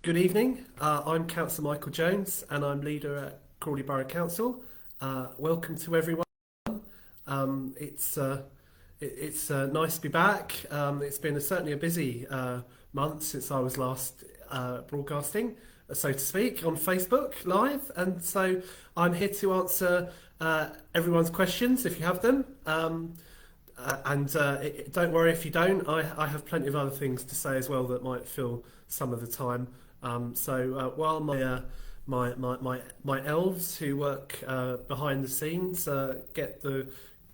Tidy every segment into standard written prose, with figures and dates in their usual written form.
Good evening. I'm Councillor Michael Jones and I'm leader at Crawley Borough Council. Welcome to everyone. It's nice to be back. It's been certainly a busy month since I was last broadcasting, so to speak, on Facebook Live. And so I'm here to answer everyone's questions if you have them. Don't worry if you don't. I have plenty of other things to say as well that might fill some of the time. While my elves who work behind the scenes get the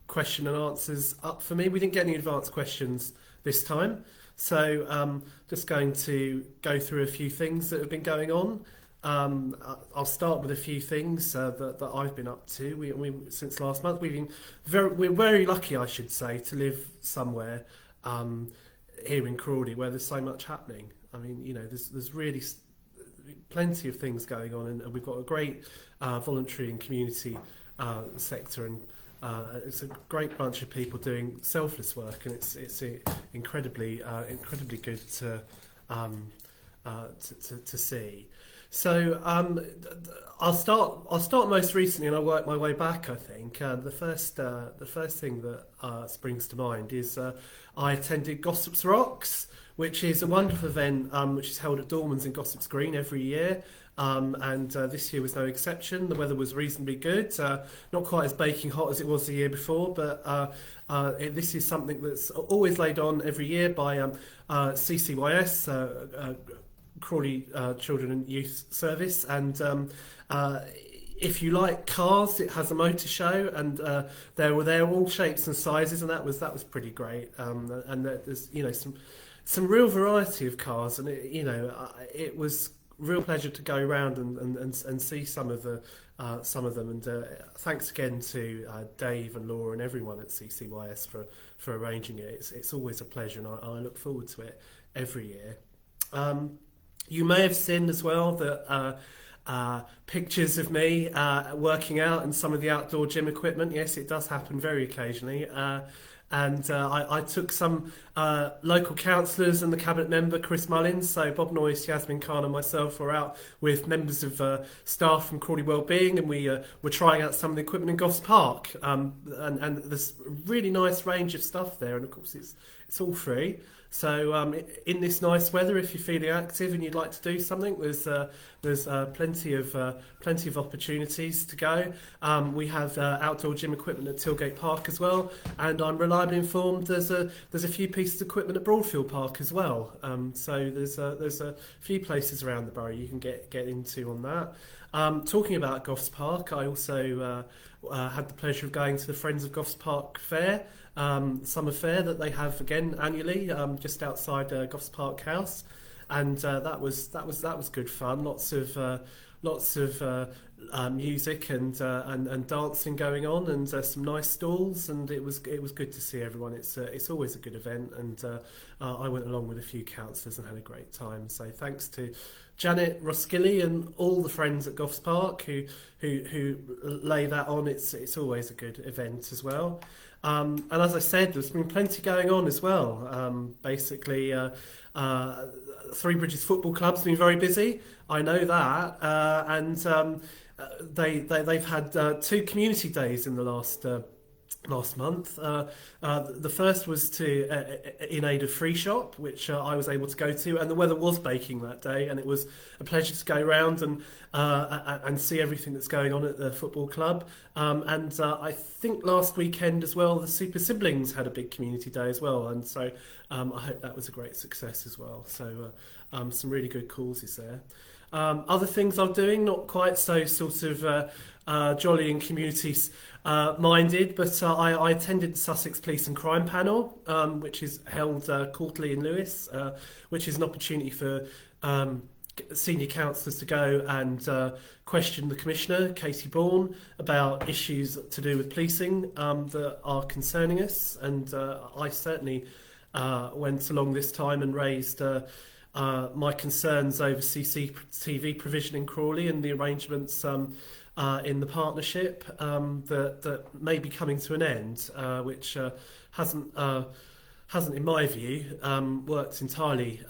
question and answers up for me, we didn't get any advanced questions this time. Just going to go through a few things that have been going on. I'll start with a few things that I've been up to. Since last month, we're very lucky, I should say, to live somewhere here in Crawley where there's so much happening. I mean, there's really plenty of things going on, and we've got a great voluntary and community sector, and it's a great bunch of people doing selfless work, and it's incredibly good to see. I'll start most recently, and I'll work my way back. I think the first thing that springs to mind is I attended Gossips Rocks, which is a wonderful event which is held at Dorman's in Gossips Green every year. This year was no exception. The weather was reasonably good, not quite as baking hot as it was the year before, but this is something that's always laid on every year by CCYS, Crawley Children and Youth Service, and if you like cars, it has a motor show, and they're all shapes and sizes, and that was pretty great. There's some real variety of cars, and it was real pleasure to go around and see some of them. And thanks again to Dave and Laura and everyone at CCYS for arranging it. It's always a pleasure, and I look forward to it every year. You may have seen as well that pictures of me working out and some of the outdoor gym equipment. Yes, it does happen very occasionally. I took some local councillors and the cabinet member Chris Mullins, so Bob Noyce, Yasmin Khan and myself were out with members of staff from Crawley Wellbeing, and we were trying out some of the equipment in Goss Park, and there's a really nice range of stuff there, and of course it's all free. In this nice weather, if you're feeling active and you'd like to do something, there's plenty of opportunities to go. We have outdoor gym equipment at Tilgate Park as well, and I'm reliably informed there's a few pieces of equipment at Broadfield Park as well. There's a few places around the borough you can get into on that. Talking about Goffs Park, I also had the pleasure of going to the Friends of Goffs Park Fair, summer fair that they have again annually, just outside Goffs Park House, and that was good fun. Lots of music and dancing going on, and some nice stalls, and it was good to see everyone. It's always a good event, and I went along with a few councillors and had a great time. So thanks to Janet Roskilly and all the friends at Goffs Park who lay that on. It's always a good event as well. And as I said, there's been plenty going on as well. Three Bridges Football Club's been very busy. I know that, they've had two community days in the last month. The first was in aid of Free Shop, which I was able to go to, and the weather was baking that day, and it was a pleasure to go around and see everything that's going on at the football club. I think last weekend as well, the Super Siblings had a big community day as well, and so I hope that was a great success as well. Some really good causes there. Other things I'm doing, not quite so sort of jolly and communities minded, but I attended the Sussex Police and Crime Panel, which is held quarterly in Lewes, which is an opportunity for senior councillors to go and question the Commissioner, Katie Bourne, about issues to do with policing that are concerning us. And I certainly went along this time and raised my concerns over CCTV provision in Crawley and the arrangements in the partnership that may be coming to an end, which hasn't, in my view, worked entirely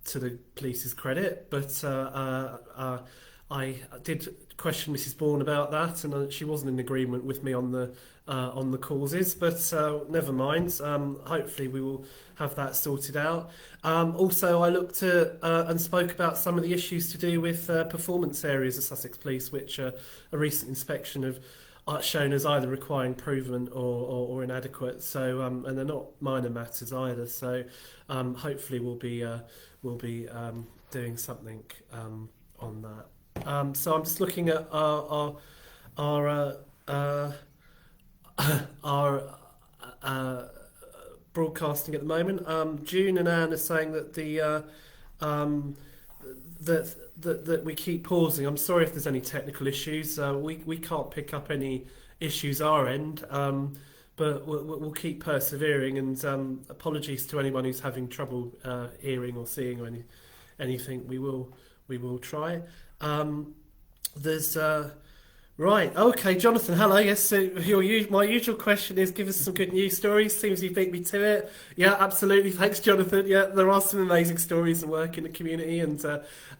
to the police's credit, but I did question Mrs. Bourne about that, and she wasn't in agreement with me on the causes. But never mind. Hopefully, we will have that sorted out. Also, I looked at and spoke about some of the issues to do with performance areas of Sussex Police, which a recent inspection have shown as either requiring improvement or inadequate. So, and they're not minor matters either. So, hopefully, we'll be doing something on that. So I'm just looking at our our broadcasting at the moment. June and Anne are saying that that we keep pausing. I'm sorry if there's any technical issues. We can't pick up any issues our end, but we'll keep persevering. And apologies to anyone who's having trouble hearing or seeing or anything. We will try. There's right, okay, Jonathan, hello. Yes, so my usual question is give us some good news stories. Seems you beat me to it. Yeah, absolutely. Thanks, Jonathan. Yeah, there are some amazing stories and work in the community, and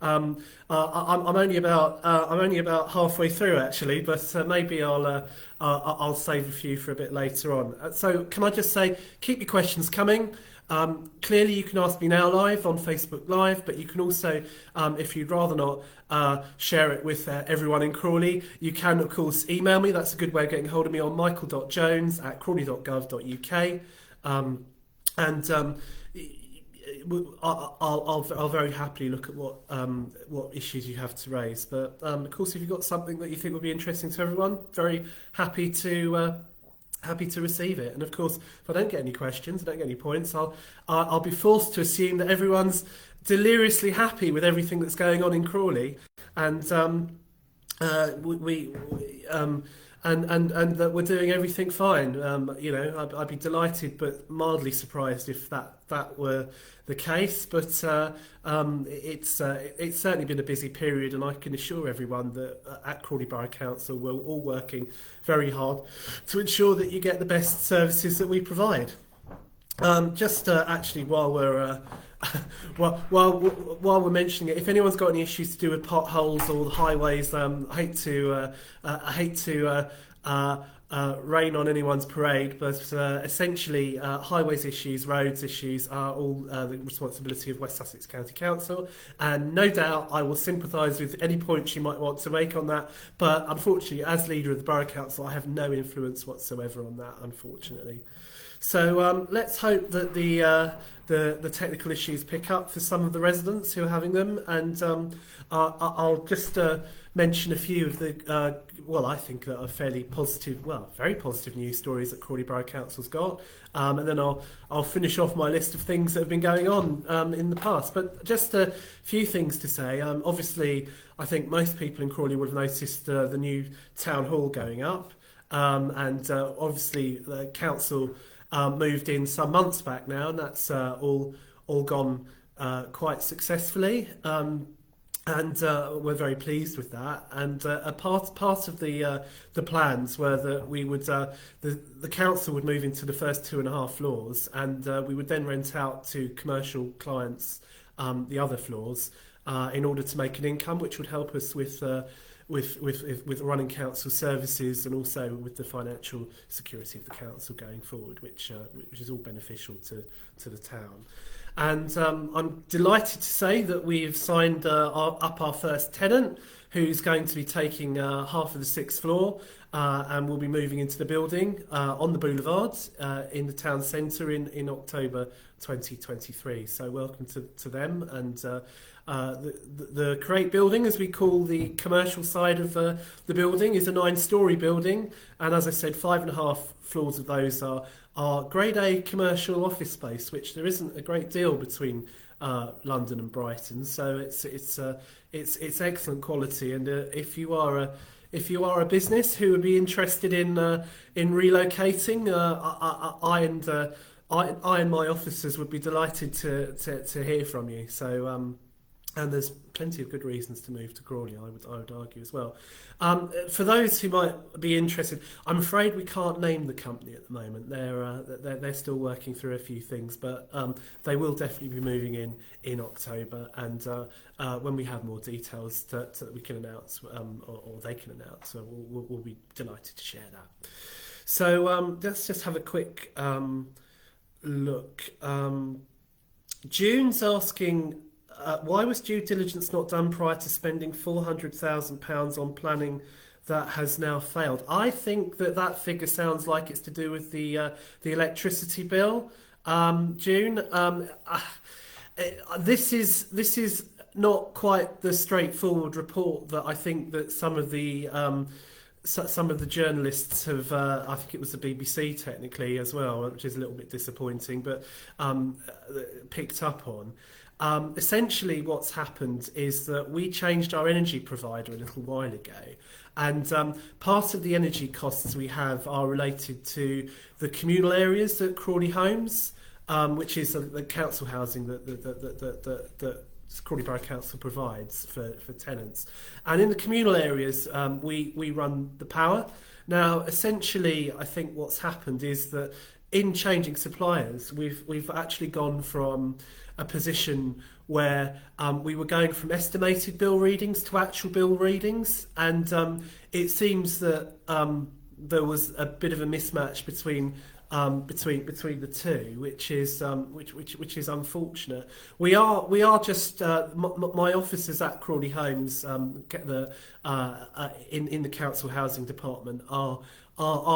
I'm only about halfway through actually, but maybe I'll save a few for a bit later on. So can I just say, keep your questions coming. Clearly, you can ask me now live on Facebook Live, but you can also, if you'd rather not share it with everyone in Crawley, you can, of course, email me. That's a good way of getting hold of me on michael.jones@crawley.gov.uk. I'll very happily look at what issues you have to raise. But, of course, if you've got something that you think would be interesting to everyone, very happy to receive it. And of course, if I don't get any questions, I don't get any points, I'll be forced to assume that everyone's deliriously happy with everything that's going on in Crawley, and and that we're doing everything fine. I'd be delighted but mildly surprised if that were the case. But it's certainly been a busy period, and I can assure everyone that at Crawley Borough Council we're all working very hard to ensure that you get the best services that we provide. Actually, while we're while we're mentioning it, if anyone's got any issues to do with potholes or the highways, I hate to rain on anyone's parade, but essentially highways issues, roads issues are all the responsibility of West Sussex County Council, and no doubt I will sympathise with any points you might want to make on that, but unfortunately as leader of the Borough Council I have no influence whatsoever on that, unfortunately. So let's hope that the technical issues pick up for some of the residents who are having them, and I'll just mention a few of the I think that are fairly positive, very positive news stories that Crawley Borough Council's got, and then I'll finish off my list of things that have been going on in the past. But just a few things to say. Obviously, I think most people in Crawley would have noticed the new town hall going up, and obviously the council moved in some months back now, and that's all gone quite successfully, and we're very pleased with that. And a part of the plans were that we would the council would move into the first 2.5 floors, and we would then rent out to commercial clients the other floors in order to make an income, which would help us with running council services and also with the financial security of the council going forward, which is all beneficial to the town. And I'm delighted to say that we've signed up our first tenant, who's going to be taking half of the 6th floor, and will be moving into the building on the boulevard in the town centre in October 2023. So welcome to them. And the Create building, as we call the commercial side of the building, is a 9-storey building, and as I said, 5.5 floors of those are Grade A commercial office space, which there isn't a great deal between London and Brighton. So it's excellent quality, and if you are a business who would be interested in relocating, I and my officers would be delighted to hear from you. So And there's plenty of good reasons to move to Crawley, I would argue as well. For those who might be interested, I'm afraid we can't name the company at the moment. They're still working through a few things, but they will definitely be moving in October. And when we have more details that we can announce, or they can announce, we'll be delighted to share that. So let's just have a quick look. June's asking, why was due diligence not done prior to spending £400,000 on planning that has now failed? I think that figure sounds like it's to do with the electricity bill. June, this is not quite the straightforward report that I think that some of the journalists have, I think it was the BBC technically as well, which is a little bit disappointing, but picked up on. Essentially what's happened is that we changed our energy provider a little while ago, and part of the energy costs we have are related to the communal areas at Crawley Homes, which is the council housing that Crawley Borough Council provides for tenants. And in the communal areas, we run the power. Now, essentially, I think what's happened is that in changing suppliers, we've actually gone from a position where we were going from estimated bill readings to actual bill readings, and it seems that there was a bit of a mismatch between the two, which is unfortunate. We are just my officers at Crawley Homes, in the council housing department are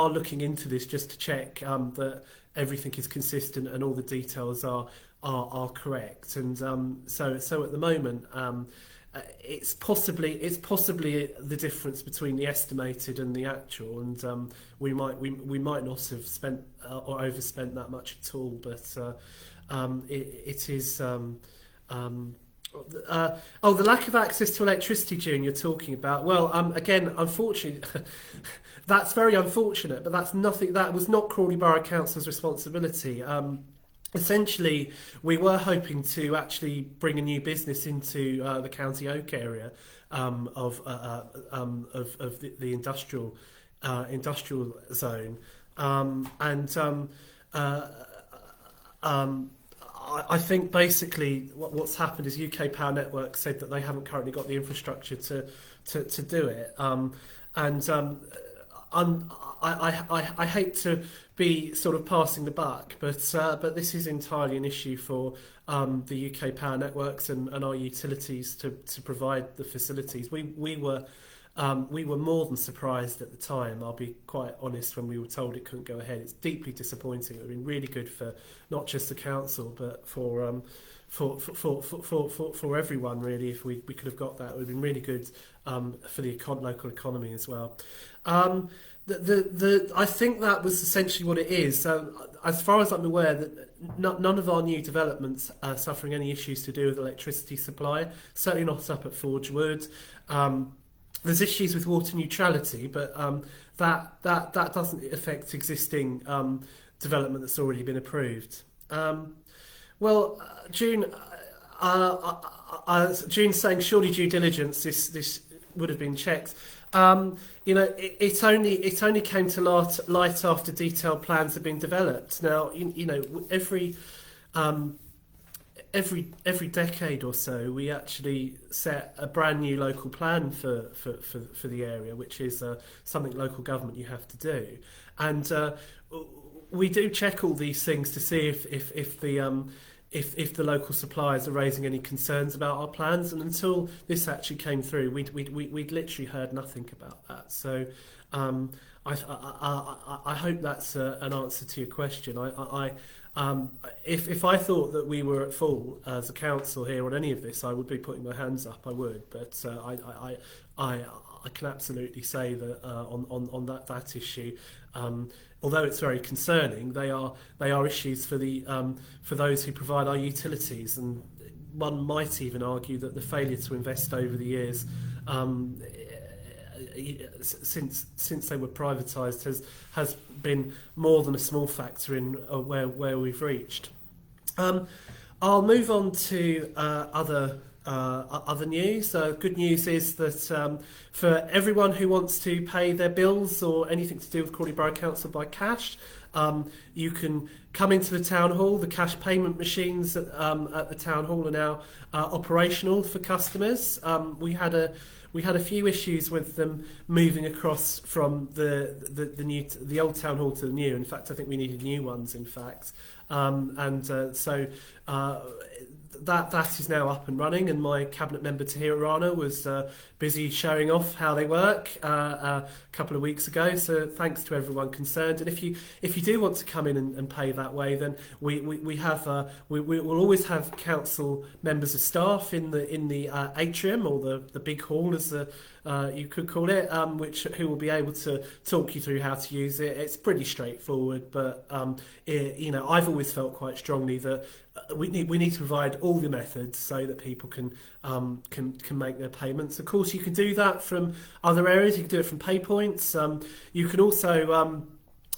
looking into this just to check that everything is consistent and all the details are correct. And so at the moment, it's possibly the difference between the estimated and the actual, and we might not have spent or overspent that much at all, but it is. The lack of access to electricity, June, you're talking about. Well, again, unfortunately, that's very unfortunate, but that was not Crawley Borough Council's responsibility. Essentially, we were hoping to actually bring a new business into the County Oak area of the industrial zone, I think basically what's happened is UK Power Networks said that they haven't currently got the infrastructure to do it, I hate to be sort of passing the buck, but this is entirely an issue for the UK Power Networks and our utilities to provide the facilities. We were more than surprised at the time. I'll be quite honest, when we were told it couldn't go ahead. It's deeply disappointing. It would have been really good for not just the council, but for everyone really. If we could have got that, it would have been really good for the local economy as well. I think that was essentially what it is. So, as far as I'm aware, that none of our new developments are suffering any issues to do with electricity supply. Certainly not up at Forge Wood. There's issues with water neutrality, but that doesn't affect existing development that's already been approved. June, June's saying surely due diligence. This would have been checked. It only came to light after detailed plans had been developed. Now, every decade or so, we actually set a brand new local plan for the area, which is something local government you have to do, and we do check all these things to see if the local suppliers are raising any concerns about our plans. And until this actually came through, we'd literally heard nothing about that. So I hope that's an answer to your question. If I thought that we were at fault as a council here on any of this, I would be putting my hands up. I would, but I can absolutely say that on that issue, although it's very concerning, they are issues for those who provide our utilities, and one might even argue that the failure to invest over the years, since they were privatised, has been more than a small factor in where we've reached. I'll move on to other other news. Good news is that for everyone who wants to pay their bills or anything to do with Crawley Borough Council by cash, you can come into the town hall. The cash payment machines at the town hall are now operational for customers. We had a few issues with them moving across from the old town hall to the new. In fact, I think we needed new ones. In fact, so that is now up and running, and my cabinet member Tahira Rana was busy showing off how they work a couple of weeks ago. So thanks to everyone concerned. And if you do want to come in and pay that way, then we will always have council members of staff in the atrium, or the big hall as you could call it, who will be able to talk you through how to use it. It's pretty straightforward, but I've always felt quite strongly that we need to provide all the methods so that people can make their payments. Of course, you can do that from other areas. You can do it from PayPoints. You can also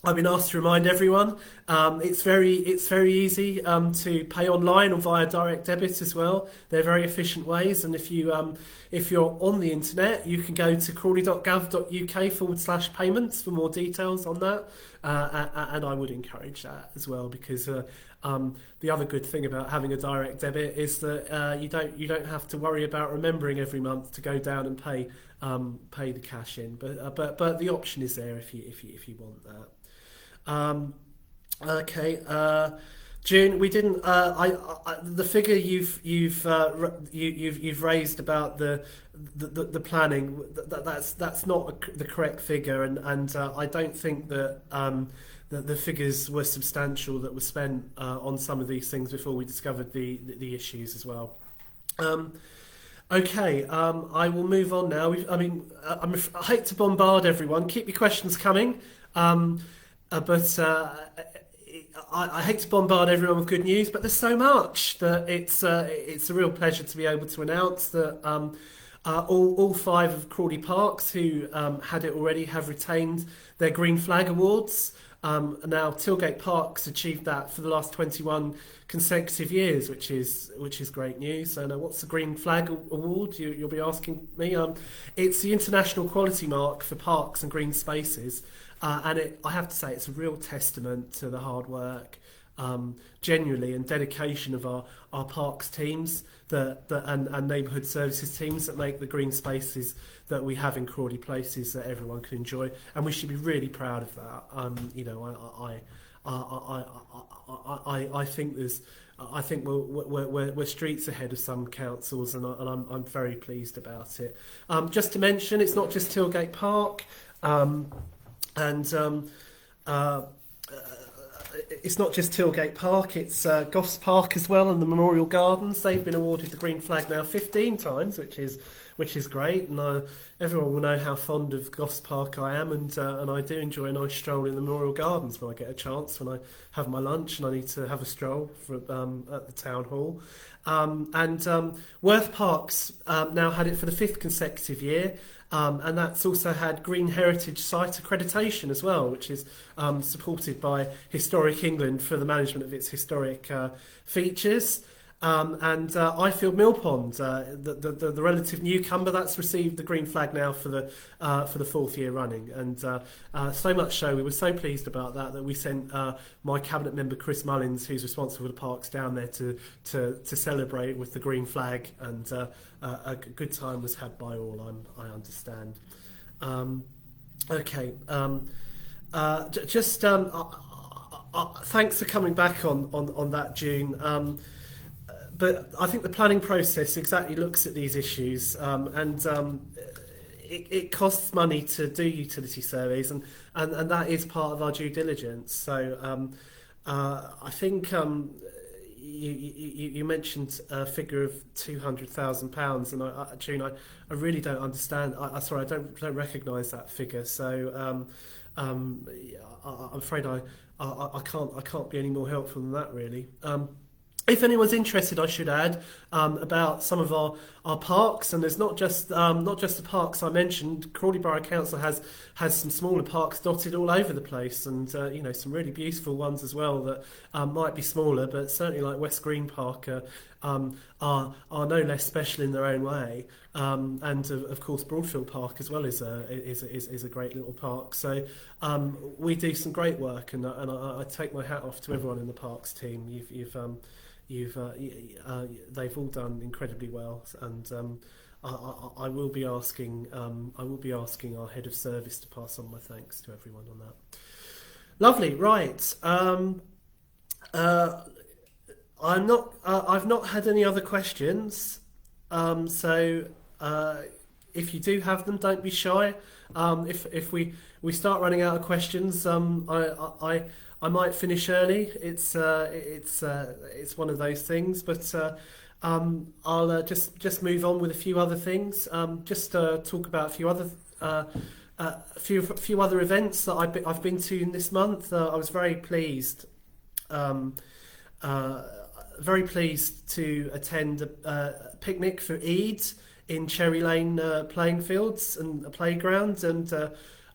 I've been asked to remind everyone it's very easy to pay online or via direct debit as well. They're very efficient ways, and if you're on the internet, you can go to crawley.gov.uk/payments for more details on that. And I would encourage that as well, because the other good thing about having a direct debit is that you don't have to worry about remembering every month to go down and pay the cash in. But the option is there if you want that. Okay, June, we didn't. The figure you've raised about the planning, that's not the correct figure, and I don't think that the figures were substantial that were spent on some of these things before we discovered the issues as well. Okay, I will move on now. I hate to bombard everyone. Keep your questions coming. But I hate to bombard everyone with good news, but there's so much that it's a real pleasure to be able to announce that all 5 of Crawley Parks who had it already have retained their Green Flag Awards. Now Tilgate Park's achieved that for the last 21 consecutive years, which is great news. And what's the Green Flag Award? You'll be asking me. It's the international quality mark for parks and green spaces. And I have to say, it's a real testament to the hard work, genuinely, and dedication of our parks teams and neighbourhood services teams that make the green spaces that we have in Crawley places that everyone can enjoy. And we should be really proud of that. I think we're streets ahead of some councils, and I'm very pleased about it. Just to mention, it's not just Tilgate Park. It's not just Tilgate Park, it's Goss Park as well, and the Memorial Gardens. They've been awarded the Green Flag now 15 times, which is great. And everyone will know how fond of Goss Park I am, and I do enjoy a nice stroll in the Memorial Gardens when I get a chance, when I have my lunch and I need to have a stroll at the town hall. Worth Parks now had it for the 5th consecutive year. And that's also had Green Heritage Site accreditation as well, which is supported by Historic England for the management of its historic features. Ifield Mill Pond, the relative newcomer, that's received the Green Flag now for the 4th year running, and so much so we were so pleased about that we sent my cabinet member Chris Mullins, who's responsible for the parks, down there to celebrate with the Green Flag, and a good time was had by all. I understand. Okay. Thanks for coming back on that, June. But I think the planning process exactly looks at these issues, it costs money to do utility surveys, and that is part of our due diligence. So I think you mentioned a figure of £200,000, and June, I really don't understand. I don't recognise that figure. So I'm afraid I can't be any more helpful than that, really. If anyone's interested, I should add, about some of our parks, and there's not just the parks I mentioned. Crawley Borough Council has some smaller parks dotted all over the place, and some really beautiful ones as well that might be smaller, but certainly like West Green Park are no less special in their own way. And of course, Broadfield Park as well is a great little park. So we do some great work, and I take my hat off to everyone in the parks team. They've all done incredibly well, and I will be asking our head of service to pass on my thanks to everyone on that. Lovely, right. I've not had any other questions. So if you do have them, don't be shy. If we start running out of questions, I might finish early. It's one of those things, but I'll just move on with a few other things. Just talk about a few other events that I've been to in this month. I was um, uh, very pleased to attend a picnic for Eid in Cherry Lane playing fields and a playground, and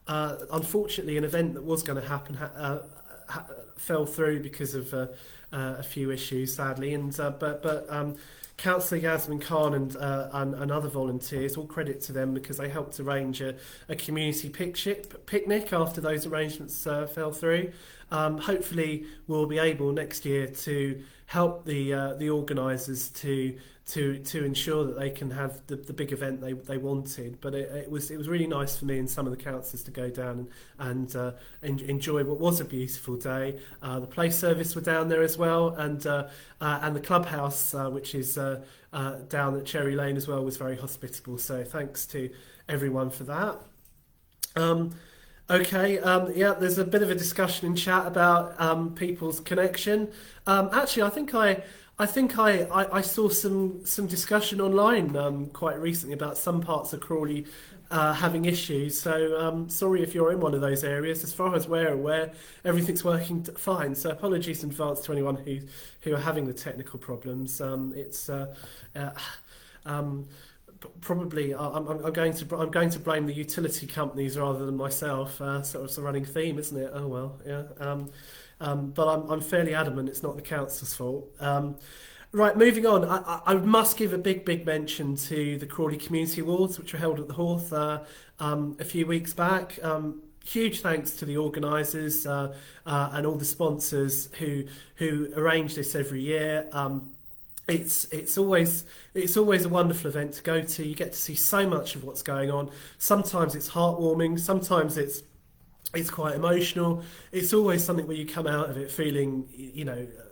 unfortunately, an event that was going to happen fell through because of a few issues, sadly. And but Councillor Yasmin Khan and other volunteers, all credit to them because they helped arrange a community picnic after those arrangements fell through. Hopefully, we'll be able next year to help the organisers to ensure that they can have the big event they wanted. But it was really nice for me and some of the councillors to go down and enjoy what was a beautiful day. The play service were down there as well, and the clubhouse, which is down at Cherry Lane as well, was very hospitable. So thanks to everyone for that. Okay, yeah, there's a bit of a discussion in chat about people's connection. Actually, I saw some discussion online quite recently about some parts of Crawley having issues. So sorry if you're in one of those areas. As far as we're aware, everything's working fine. So apologies in advance to anyone who are having the technical problems. Probably I'm going to blame the utility companies rather than myself. Sort of a running theme, isn't it? Oh well, yeah. But I'm fairly adamant it's not the council's fault. Right, moving on. I must give a big mention to the Crawley Community Awards, which were held at the Horth a few weeks back. Huge thanks to the organisers and all the sponsors who arrange this every year. It's always a wonderful event to go to. You get to see so much of what's going on. Sometimes it's heartwarming. Sometimes it's quite emotional. It's always something where you come out of it feeling,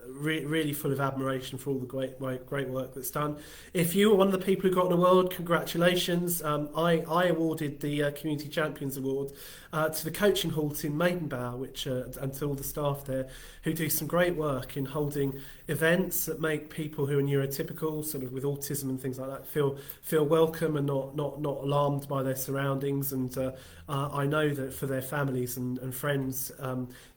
really full of admiration for all the great work that's done. If you were one of the people who got an award, congratulations. I awarded the Community Champions Award to the Coaching Halt in Maidenbough, and to all the staff there who do some great work in holding events that make people who are neurotypical, sort of with autism and things like that, feel welcome and not alarmed by their surroundings. And I know that for their families and friends,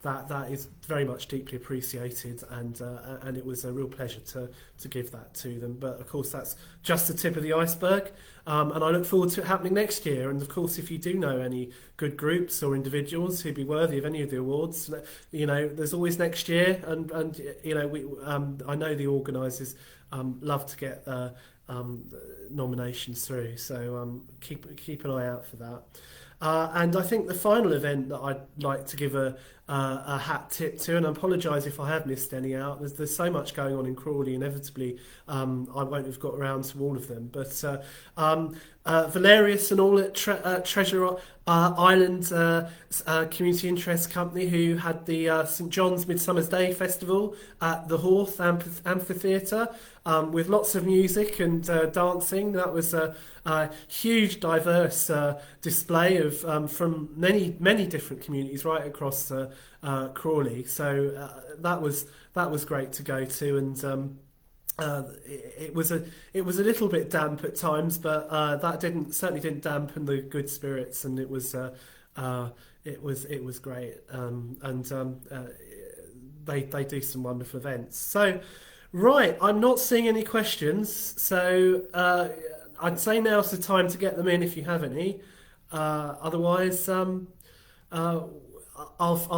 that is very much deeply appreciated, and it was a real pleasure to give that to them. But of course, that's just the tip of the iceberg, and I look forward to it happening next year. And of course, if you do know any good groups or individuals who'd be worthy of any of the awards, there's always next year. And I know the organisers love to get nominations through, so keep an eye out for that. And I think the final event that I'd like to give a hat tip to, and I apologise if I have missed any out, there's so much going on in Crawley, inevitably I won't have got around to all of them, but Valerius and all at Treasure Island Community Interest Company, who had the St John's Midsummer's Day Festival at the Horth Amphitheatre, with lots of music and dancing. That was a huge, diverse display of from many different communities right across Crawley. So that was great to go to, and it was a little bit damp at times, but that certainly didn't dampen the good spirits, and it was great. They do some wonderful events. So. Right, I'm not seeing any questions, so I'd say now's the time to get them in if you have any. Otherwise, I'll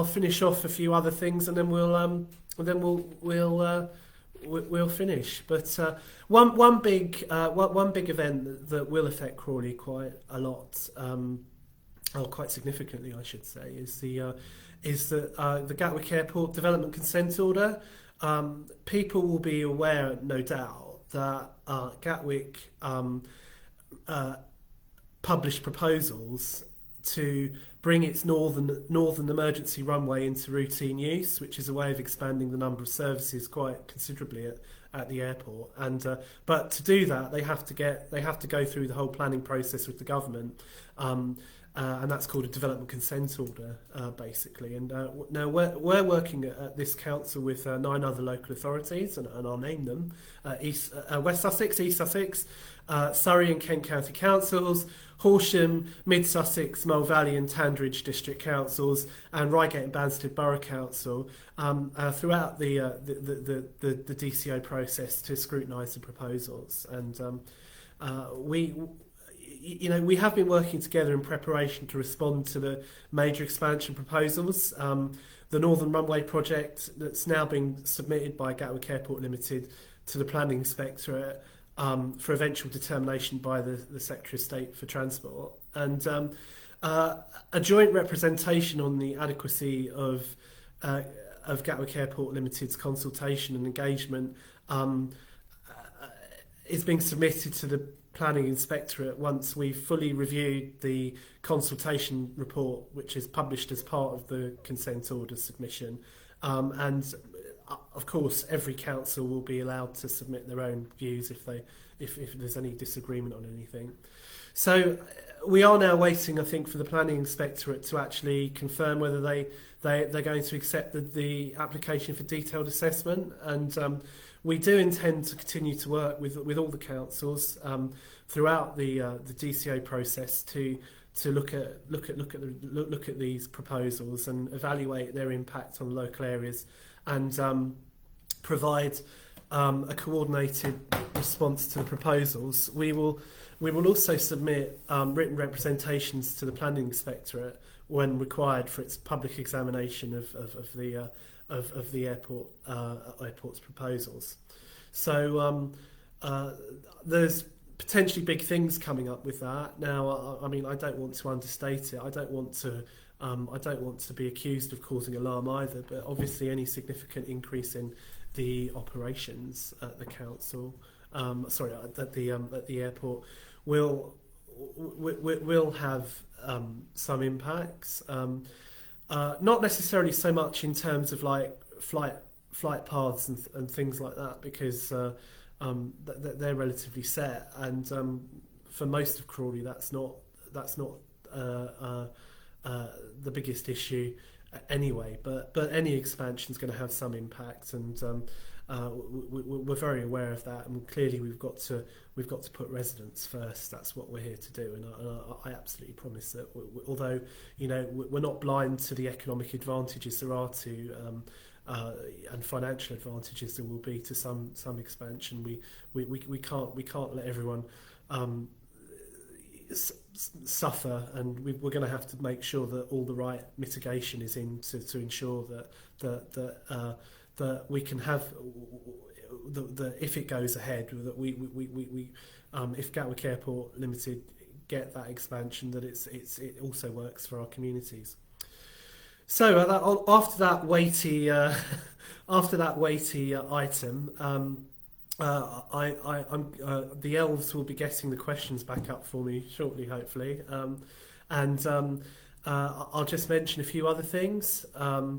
finish off a few other things, and then we'll we'll finish. But one big event that will affect Crawley quite a lot, or quite significantly, I should say, is the Gatwick Airport Development Consent Order. People will be aware, no doubt, that Gatwick published proposals to bring its northern emergency runway into routine use, which is a way of expanding the number of services quite considerably at the airport. And but to do that, they have to go through the whole planning process with the government. And that's called a development consent order, basically. And now we're working at this council with 9 other local authorities, and I'll name them: West Sussex, East Sussex, Surrey and Kent County Councils, Horsham, Mid Sussex, Mole Valley and Tandridge District Councils, and Reigate and Banstead Borough Council, throughout the DCO process to scrutinise the proposals. And we have been working together in preparation to respond to the major expansion proposals. The Northern Runway project that's now been submitted by Gatwick Airport Limited to the Planning Inspectorate for eventual determination by the Secretary of State for Transport. And a joint representation on the adequacy of Gatwick Airport Limited's consultation and engagement is being submitted to the Planning Inspectorate once we've fully reviewed the consultation report, which is published as part of the consent order submission. And of course, every council will be allowed to submit their own views if there's any disagreement on anything. So we are now waiting, I think, for the Planning Inspectorate to actually confirm whether they're going to accept the application for detailed assessment. And we do intend to continue to work with all the councils throughout the DCO process to look at these proposals and evaluate their impact on local areas, and provide a coordinated response to the proposals. We will also submit written representations to the Planning Inspectorate when required for its public examination of the airport's proposals. So there's potentially big things coming up with that. Now, I mean, I don't want to understate it. I don't want to be accused of causing alarm either. But obviously, any significant increase in the operations at the council, at the airport, will have some impacts. Not necessarily so much in terms of like flight paths and things like that, because they're relatively set, and for most of Crawley that's not the biggest issue anyway. But any expansion is going to have some impact, and we're very aware of that. And clearly we've got to put residents first. That's what we're here to do, and I absolutely promise that. Although we're not blind to the economic advantages there are to. And financial advantages there will be to some expansion. We can't let everyone suffer, and we're going to have to make sure that all the right mitigation is in to ensure that we can have the if it goes ahead, that we if Gatwick Airport Limited get that expansion, that it also works for our communities. So after that weighty item, the elves will be getting the questions back up for me shortly, hopefully, and I'll just mention a few other things. A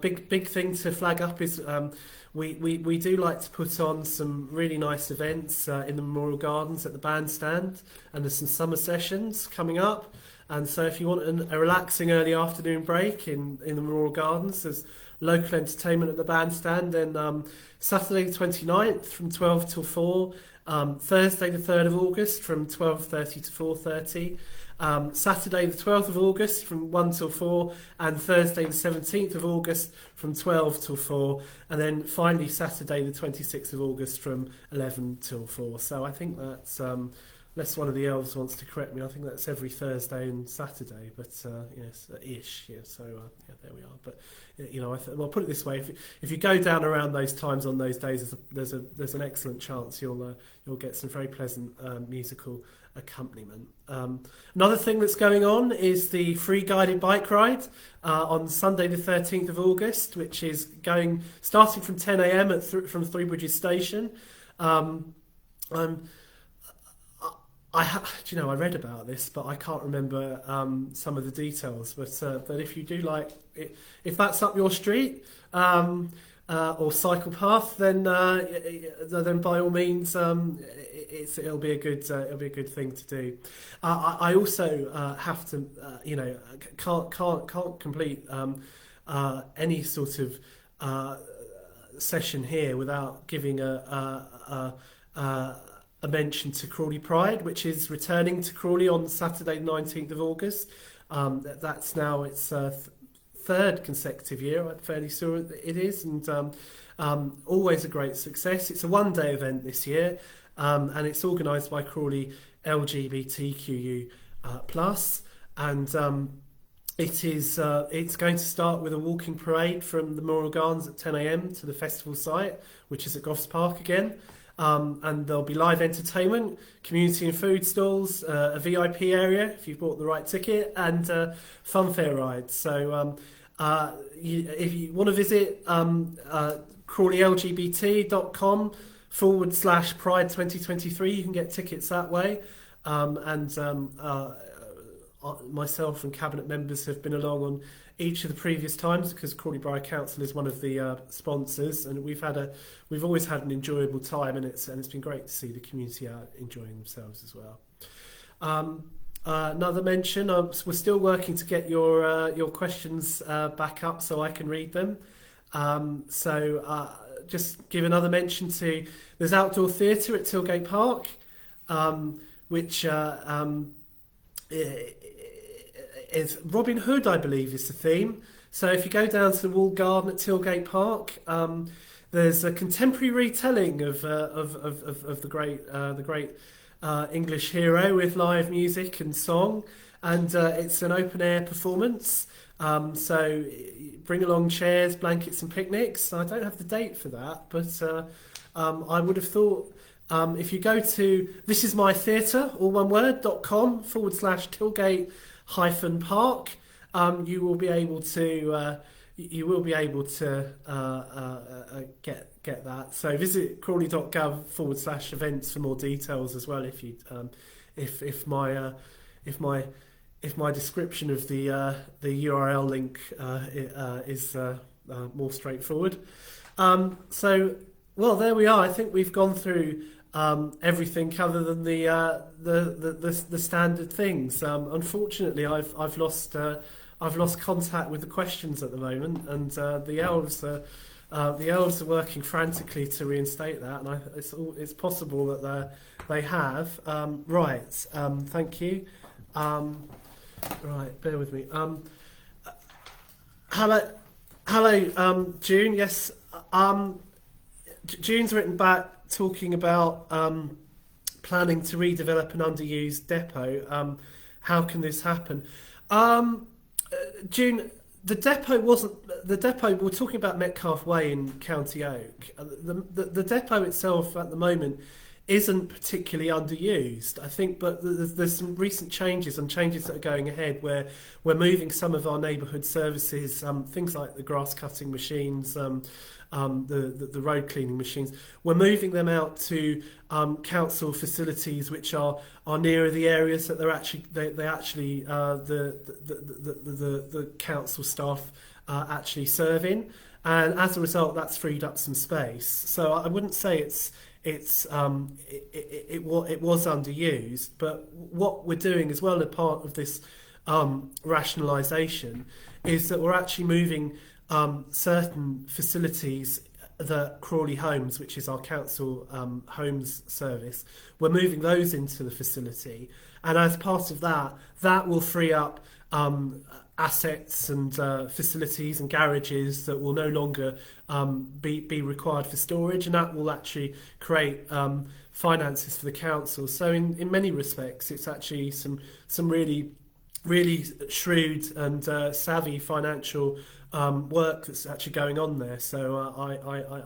big thing to flag up is we do like to put on some really nice events in the Memorial Gardens at the bandstand, and there's some summer sessions coming up. And so if you want a relaxing early afternoon break in the Memorial Gardens, there's local entertainment at the bandstand. Then Saturday the 29th from 12 till 4, Thursday the 3rd of August from 12:30 to 4:30. Saturday the 12th of August from 1 till 4, and Thursday the 17th of August from 12 till 4, and then finally Saturday the 26th of August from 11 till 4. So I think that's unless one of the elves wants to correct me, I think that's every Thursday and Saturday. But yes, ish. Yeah. So yeah, there we are. But well, put it this way: if you go down around those times on those days, there's an excellent chance you'll get some very pleasant musical accompaniment. Another thing that's going on is the free guided bike ride on Sunday the 13th of August, which is starting from 10 a.m. from Three Bridges Station. I'm I read about this, but I can't remember some of the details. But if you do like it, if that's up your street or cycle path, then by all means, it'll be a good thing to do. I also have to can't complete any sort of session here without giving a mention to Crawley Pride, which is returning to Crawley on Saturday, 19th of August. That's now its third consecutive year, I'm fairly sure it is, and always a great success. It's a one-day event this year, and it's organised by Crawley LGBTQU+, and it's going to start with a walking parade from the Memorial Gardens at 10 a.m. to the festival site, which is at Goffs Park again. And there'll be live entertainment, community and food stalls, a VIP area if you've bought the right ticket, and funfair rides. So if you want to visit crawleylgbt.com/Pride 2023, you can get tickets that way. Myself and cabinet members have been along on each of the previous times because Crawley Borough Council is one of the sponsors, and we've always had an enjoyable time, and it's been great to see the community out enjoying themselves as well. Another mention: we're still working to get your questions back up so I can read them. Just give another mention to there's outdoor theatre at Tilgate Park, which is Robin Hood, I believe, is the theme. So if you go down to the Walled Garden at Tilgate Park, there's a contemporary retelling of the great English hero with live music and song, and it's an open air performance. So bring along chairs, blankets, and picnics. I don't have the date for that, but I would have thought. If you go to thisismytheatre, all one word, .com/Tilgate-Park, you will be able to get that. So visit crawley.gov/events for more details as well. If you if my description of the URL link is more straightforward. Well, there we are. I think we've gone through everything other than the standard things. Unfortunately, I've lost contact with the questions at the moment, and the elves are working frantically to reinstate that, and it's possible that they have. Right. Thank you. Right. Bear with me. Hello, June. Yes. June's written back talking about planning to redevelop an underused depot. How can this happen? June, the depot wasn't the depot. We're talking about Metcalfe Way in County Oak. The depot itself at the moment isn't particularly underused, I think, but there's some recent changes that are going ahead where we're moving some of our neighbourhood services, things like the grass cutting machines, the road cleaning machines. We're moving them out to council facilities which are nearer the areas that the council staff actually serve in, and as a result, that's freed up some space. So I wouldn't say it was underused, but what we're doing as well as part of this rationalisation is that we're actually moving certain facilities that Crawley Homes, which is our council homes service, we're moving those into the facility, and as part of that will free up assets and facilities and garages that will no longer be required for storage, and that will actually create finances for the council. So in many respects, it's actually some really shrewd and savvy financial work that's actually going on there. So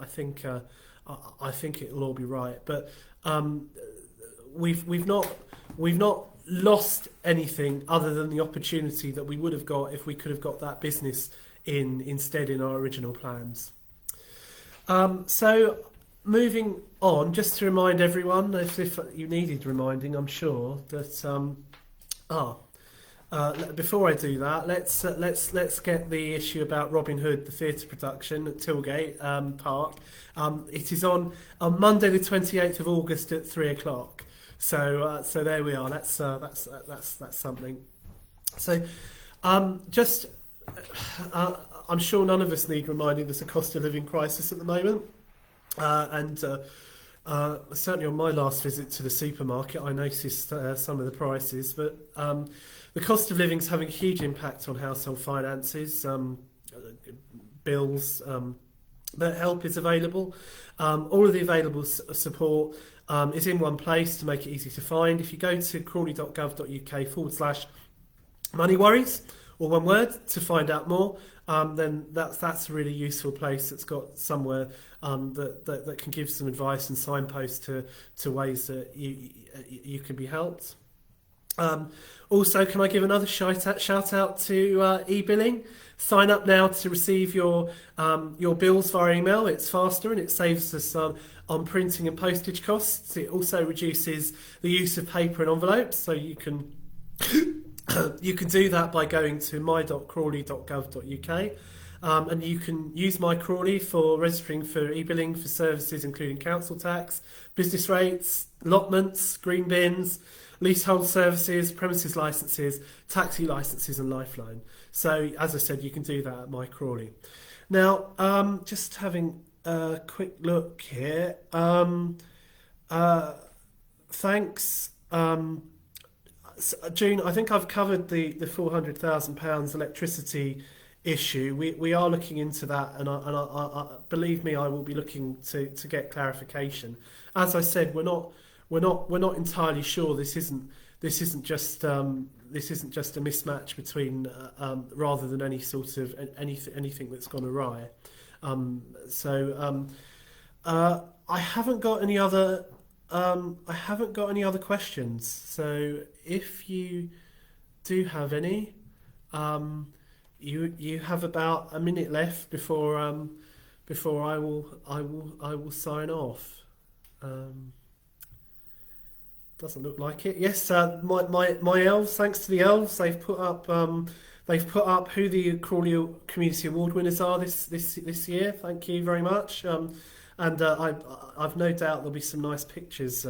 I think it'll all be right. But we've not lost anything other than the opportunity that we would have got if we could have got that business instead in our original plans. So moving on, just to remind everyone, if you needed reminding, I'm sure that before I do that, let's get the issue about Robin Hood, the theatre production at Tilgate Park. It is on Monday, the 28th of August at 3:00. So there we are. That's something. So just I'm sure none of us need reminding. There's a cost of living crisis at the moment, and certainly on my last visit to the supermarket, I noticed some of the prices. But the cost of living is having a huge impact on household finances, bills. But help is available. All of the available support is in one place to make it easy to find. If you go to crawley.gov.uk/money worries, or one word, to find out more, then that's a really useful place that's got somewhere that can give some advice and signposts to ways that you can be helped. Also, can I give another shout out to e-billing? Sign up now to receive your bills via email. It's faster and it saves us on printing and postage costs. It also reduces the use of paper and envelopes, so you can you can do that by going to my.crawley.gov.uk. And you can use My Crawley for registering for e-billing for services including council tax, business rates, allotments, green bins, leasehold services, premises licences, taxi licences and Lifeline. So, as I said, you can do that at My Crawley. Now, just having a quick look here. Thanks. June, I think I've covered the £400,000 electricity issue. We are looking into that, and I believe me, I will be looking to get clarification. As I said, we're not entirely sure. This isn't just a mismatch between rather than any sort of anything that's gone awry. I haven't got any other questions. So if you do have any, you have about a minute left before I will sign off. Doesn't look like it. Yes, my elves. Thanks to the elves, they've put up who the Crawley Community Award winners are this year. Thank you very much. And I've no doubt there'll be some nice pictures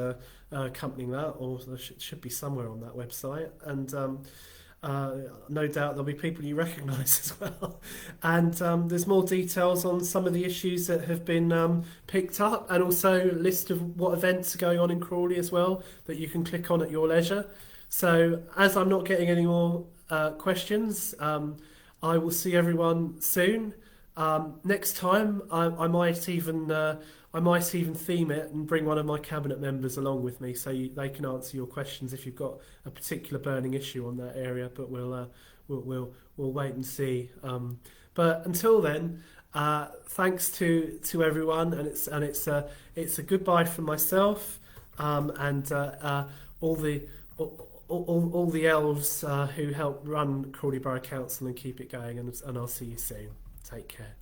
accompanying that, or there should be somewhere on that website. And no doubt there'll be people you recognise as well. And there's more details on some of the issues that have been picked up, and also a list of what events are going on in Crawley as well that you can click on at your leisure. So as I'm not getting any more questions, I will see everyone soon. Next time, I might even theme it and bring one of my cabinet members along with me, so they can answer your questions if you've got a particular burning issue on that area. But we'll wait and see. But until then, thanks to everyone, and it's a goodbye from myself and all the elves who help run Crawley Borough Council and keep it going. And I'll see you soon. Take care.